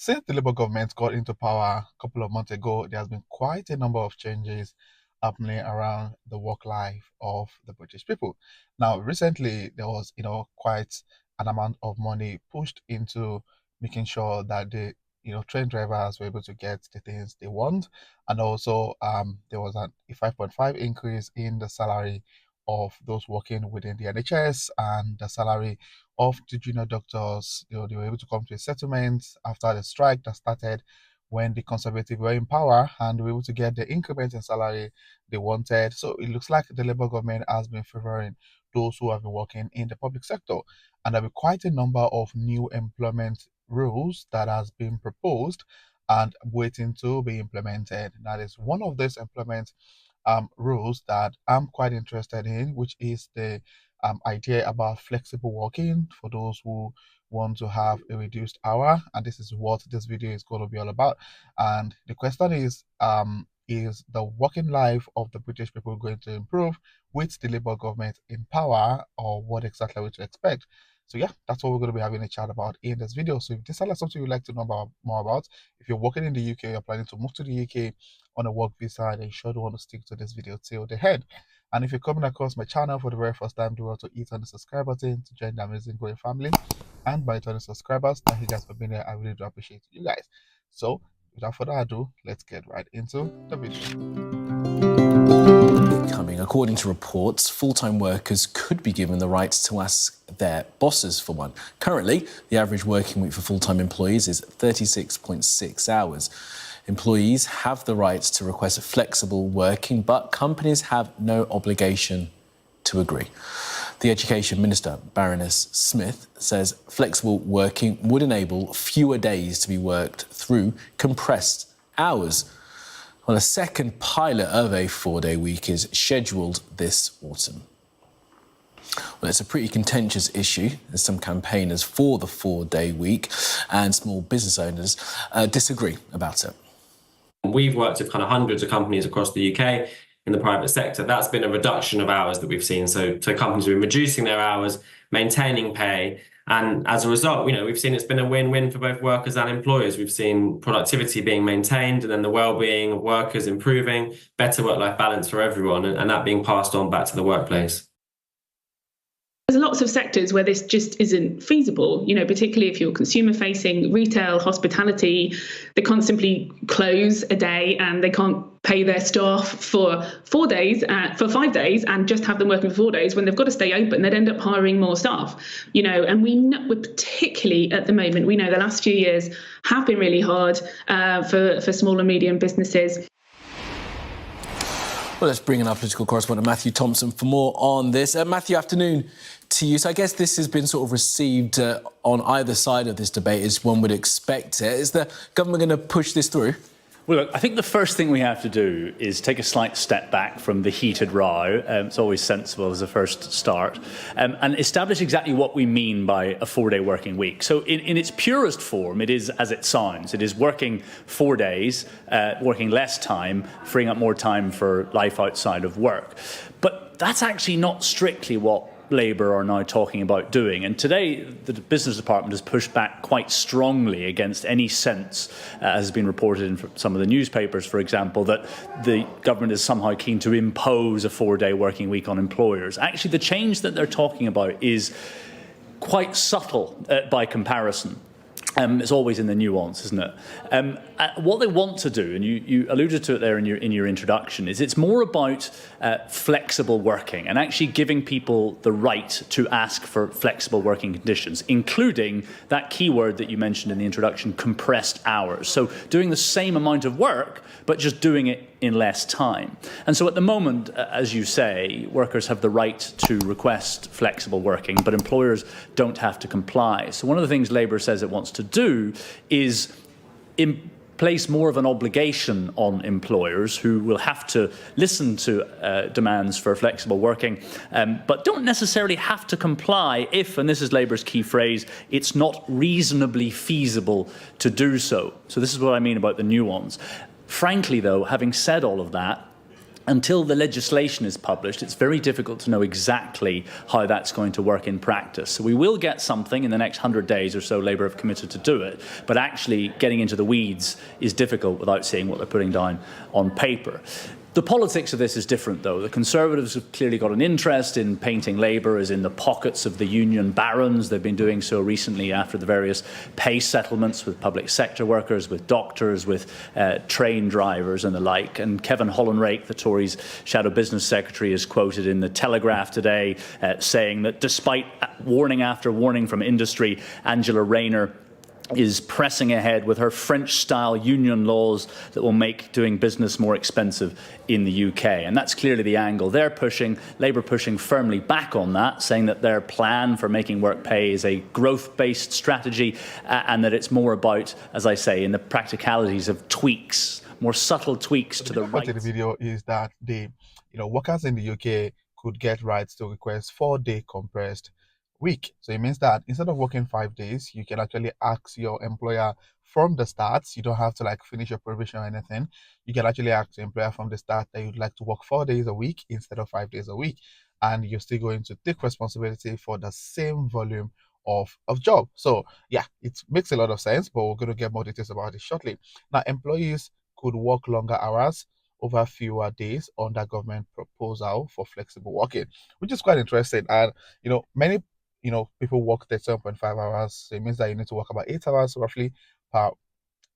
Since the Labour government got into power a couple of months ago, there has been quite a number of changes happening around the work life of the British people. Now, recently there was, quite an amount of money pushed into making sure that the train drivers were able to get the things they want, and also there was a 5.5 increase in the salary of those working within the NHS and the salary of the junior doctors. They were able to come to a settlement after the strike that started when the Conservative were in power, and were able to get the increment in salary they wanted. So it looks like the Labour government has been favoring those who have been working in the public sector. And there will be quite a number of new employment rules that has been proposed and waiting to be implemented. That is one of those employment rules that I'm quite interested in, which is the idea about flexible working for those who want to have a reduced hour. And this is what this video is going to be all about. And the question is the working life of the British people going to improve with the Labour government in power, or what exactly are we to expect? So yeah, that's what we're going to be having a chat about in this video. So if this is something you'd like to know more about, if you're working in the UK, you're planning to move to the UK on a work visa, then you sure do want to stick to this video till the end. And if you're coming across my channel for the very first time, do want to hit on the subscribe button to join the amazing growing family. And by turning subscribers, thank you guys for being here. I really do appreciate you guys. So without further ado, let's get right into the video. According to reports, full-time workers could be given the right to ask their bosses for one. Currently, the average working week for full-time employees is 36.6 hours. Employees have the right to request flexible working, but companies have no obligation to agree. The Education Minister, Baroness Smith, says flexible working would enable fewer days to be worked through compressed hours. Well, a second pilot of a 4-day week is scheduled this autumn. Well, it's a pretty contentious issue. There's some campaigners for the 4-day week, and small business owners disagree about it. We've worked with kind of hundreds of companies across the UK in the private sector. That's been a reduction of hours that we've seen. So companies have been reducing their hours, maintaining pay. And as a result, we've seen it's been a win-win for both workers and employers. We've seen productivity being maintained, and then the well-being of workers improving, better work-life balance for everyone, and that being passed on back to the workplace. There's lots of sectors where this just isn't feasible, particularly if you're consumer facing, retail, hospitality. They can't simply close a day and they can't pay their staff for 4 days, for 5 days, and just have them working for 4 days when they've got to stay open. They'd end up hiring more staff, and we're particularly at the moment, we know the last few years have been really hard for small and medium businesses. Well, let's bring in our political correspondent, Matthew Thompson, for more on this. Matthew, afternoon to you. So I guess this has been sort of received on either side of this debate as one would expect it. Is the government going to push this through? Well, look, I think the first thing we have to do is take a slight step back from the heated row. It's always sensible as a first start, and establish exactly what we mean by a 4-day working week. So in its purest form, it is as it sounds. It is working 4 days, working less time, freeing up more time for life outside of work. But that's actually not strictly what Labour are now talking about doing. And today, the Business Department has pushed back quite strongly against any sense, as has been reported in some of the newspapers, for example, that the government is somehow keen to impose a 4-day working week on employers. Actually, the change that they're talking about is quite subtle by comparison. It's always in the nuance, isn't it? What they want to do, and you alluded to it there in your introduction, is it's more about flexible working and actually giving people the right to ask for flexible working conditions, including that key word that you mentioned in the introduction, compressed hours. So doing the same amount of work, but just doing it in less time. And so at the moment, as you say, workers have the right to request flexible working, but employers don't have to comply. So one of the things Labour says it wants to do is place more of an obligation on employers, who will have to listen to demands for flexible working, but don't necessarily have to comply if, and this is Labour's key phrase, it's not reasonably feasible to do so. So this is what I mean about the nuance. Frankly, though, having said all of that, until the legislation is published, it's very difficult to know exactly how that's going to work in practice. So we will get something in the next 100 days or so. Labour have committed to do it, but actually getting into the weeds is difficult without seeing what they're putting down on paper. The politics of this is different, though. The Conservatives have clearly got an interest in painting Labour as in the pockets of the union barons. They've been doing so recently after the various pay settlements with public sector workers, with doctors, with train drivers and the like. And Kevin Hollinrake, the Tories' shadow business secretary, is quoted in the Telegraph today saying that despite warning after warning from industry, Angela Rayner is pressing ahead with her French-style union laws that will make doing business more expensive in the UK. And that's clearly the angle they're pushing. Labour pushing firmly back on that, saying that their plan for making work pay is a growth-based strategy and that it's more about, as I say, in the practicalities of tweaks, more subtle tweaks to the right. The video is that workers in the UK could get rights to request 4-day compressed week. So it means that instead of working 5 days, you can actually ask your employer from the start. You don't have to finish your probation or anything. You can actually ask your employer from the start that you'd like to work 4 days a week instead of 5 days a week, and you're still going to take responsibility for the same volume of job. So yeah, it makes a lot of sense, but we're going to get more details about it shortly. Now, employees could work longer hours over fewer days under government proposal for flexible working, which is quite interesting. And many people work 37.5 hours. So it means that you need to work about 8 hours roughly per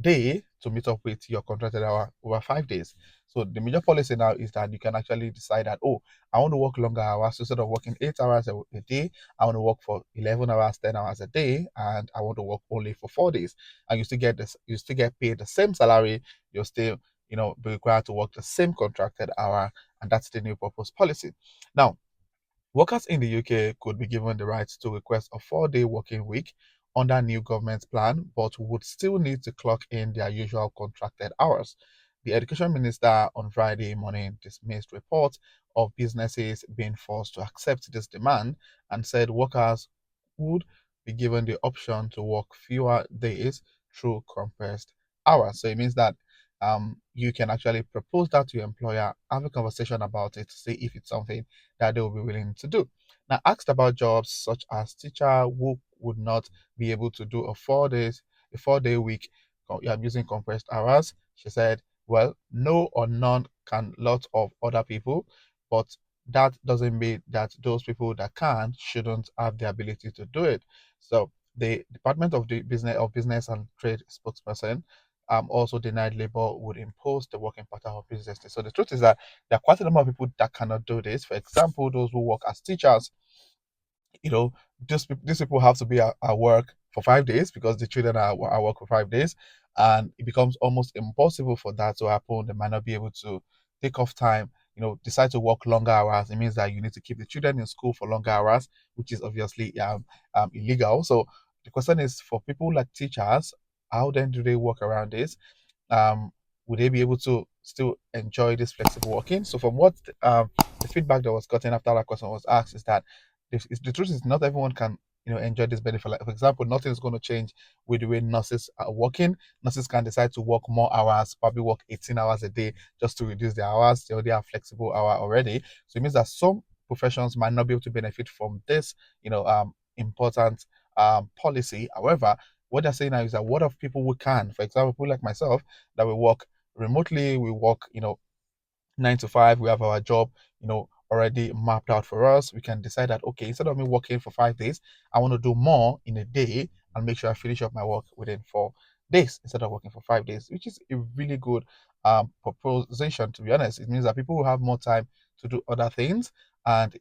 day to meet up with your contracted hour over 5 days. So the major policy now is that you can actually decide that, oh, I want to work longer hours. So instead of working 8 hours a day, I want to work for 11 hours, 10 hours a day, and I want to work only for 4 days. And you still get paid the same salary. You're still, be required to work the same contracted hour, and that's the new proposed policy. Now, workers in the UK could be given the right to request a 4-day working week under new government plan, but would still need to clock in their usual contracted hours. The Education Minister on Friday morning dismissed reports of businesses being forced to accept this demand and said workers would be given the option to work fewer days through compressed hours. So it means that you can actually propose that to your employer, have a conversation about it to see if it's something that they will be willing to do. Now, asked about jobs such as teacher who would not be able to do a 4-day week using compressed hours, she said, well, no or none can lots of other people, but that doesn't mean that those people that can shouldn't have the ability to do it. So the Department of the Business and Trade spokesperson also denied Labour would impose the working pattern of businesses. So the truth is that there are quite a number of people that cannot do this. For example, those who work as teachers, these people have to be at work for 5 days because the children are at work for 5 days, and it becomes almost impossible for that to happen. They might not be able to take off time, decide to work longer hours. It means that you need to keep the children in school for longer hours, which is obviously illegal. So the question is, for people like teachers, how then do they work around this? Would they be able to still enjoy this flexible working? So from what the feedback that was gotten after that question was asked is that the truth is not everyone can enjoy this benefit. Like, for example, nothing is going to change with the way nurses are working. Nurses can decide to work more hours, probably work 18 hours a day just to reduce their hours. They already have flexible hour already. So it means that some professions might not be able to benefit from this important policy. However, what they're saying now is that what of people who can, for example, people like myself that we work remotely, we work 9 to 5, we have our job already mapped out for us. We can decide that, okay, instead of me working for 5 days, I want to do more in a day and make sure I finish up my work within 4 days instead of working for 5 days, which is a really good proposition. To be honest, it means that people will have more time to do other things and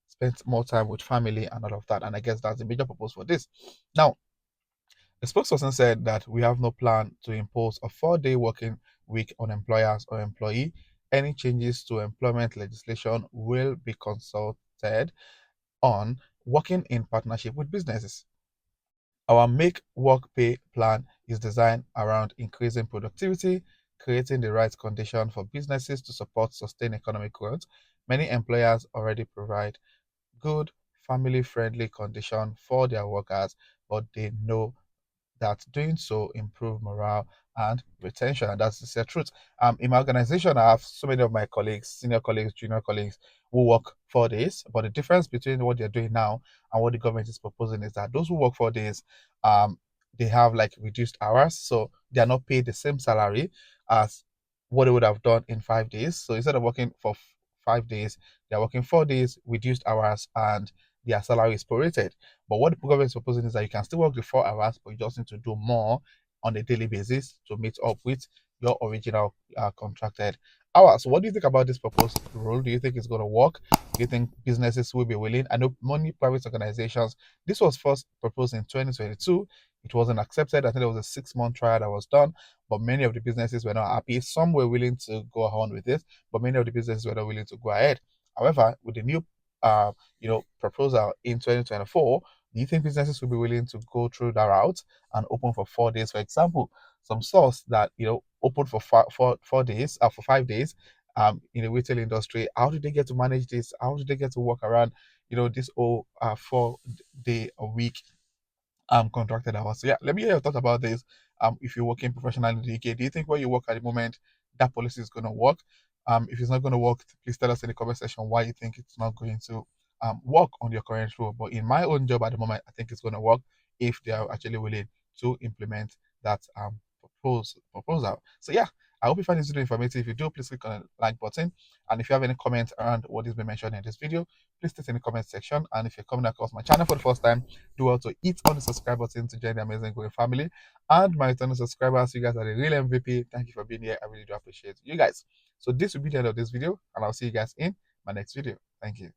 spend more time with family and all of that. And I guess that's the major purpose for this. Now, the spokesperson said that we have no plan to impose a 4-day working week on employers or employee. Any changes to employment legislation will be consulted on, working in partnership with businesses. Our Make Work Pay plan is designed around increasing productivity, creating the right condition for businesses to support sustained economic growth. Many employers already provide good, family-friendly condition for their workers, but they know that doing so improve morale and retention. And that's the truth. In my organization, I have so many of my colleagues, senior colleagues, junior colleagues, who work 4 days. But the difference between what they're doing now and what the government is proposing is that those who work 4 days, they have like reduced hours, so they are not paid the same salary as what they would have done in 5 days. So instead of working for 5 days, they are working 4 days, reduced hours, and their salary is prorated. But what the government is proposing is that you can still work the 4 hours, but you just need to do more on a daily basis to meet up with your original contracted hours. So what do you think about this proposed rule? Do you think it's going to work? Do you think businesses will be willing? I know many private organizations, this was first proposed in 2022. It wasn't accepted. I think there was a 6-month trial that was done, but many of the businesses were not happy. Some were willing to go on with it, but many of the businesses were not willing to go ahead. However, with the new proposal in 2024, do you think businesses will be willing to go through that route and open for 4 days? For example, some stores that open for 4 days, for 5 days, in the retail industry, how do they get to manage this? How do they get to work around, this whole 4 day a week contracted hours? So yeah, let me hear your thoughts about this. If you're working professionally in the UK, do you think where you work at the moment that policy is going to work? If it's not going to work, please tell us in the comment section why you think it's not going to work on your current role. But in my own job at the moment, I think it's going to work if they are actually willing to implement that proposal. So yeah, I hope you find this video informative. If you do, please click on the like button. And if you have any comments around what has been mentioned in this video, please state in the comment section. And if you're coming across my channel for the first time, do also hit on the subscribe button to join the amazing growing family. And my returning subscribers, you guys are the real MVP. Thank you for being here. I really do appreciate you guys. So this will be the end of this video, and I'll see you guys in my next video. Thank you.